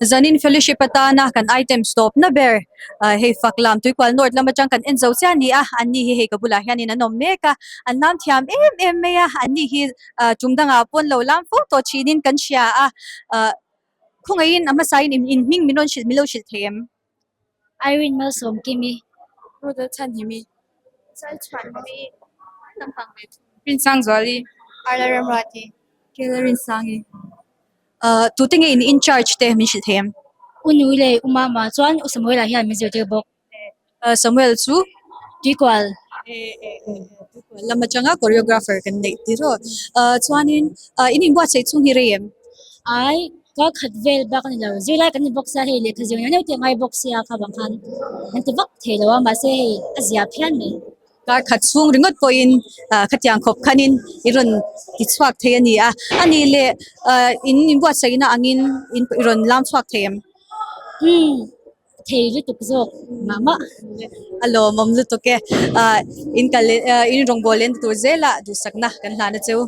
Zanin fellowship atana kan item stop na ber hey faklam tui kwal north lama chang kan enzo sia ni ani hi he kabula hian in anom meka annam thiam me ani hi chungdanga pon lo lam fo to chinin kan sia khungain ama sain in ming minon shil milo shil them Irene Malsom Kimi. ro da chan himi Sal Chuan Mi. tampang me pin sang zoli Arla Ramrati. kelerin sangi tu ting in charge te min shil them Unule Umama Chuan Usamuela hian Mizo Bok. Samuel chu Dikwal. lama changa choreographer kan nei tiro chuanin in wa sei chung hi rem Ai ka khatvel bak ni lo zila kan box sa hele khajung ne te ngai box ya kha bang khan an te bak thelo ma se azia phian me kar khat chung ringot point khatyang khop khanin iron ti chhuak the ani ani le in wa sei na angin in iron lam chhuak them thei tu zo mama alo mom lu to ke in kal in rongbolen tur zela du sakna kan hlana cheu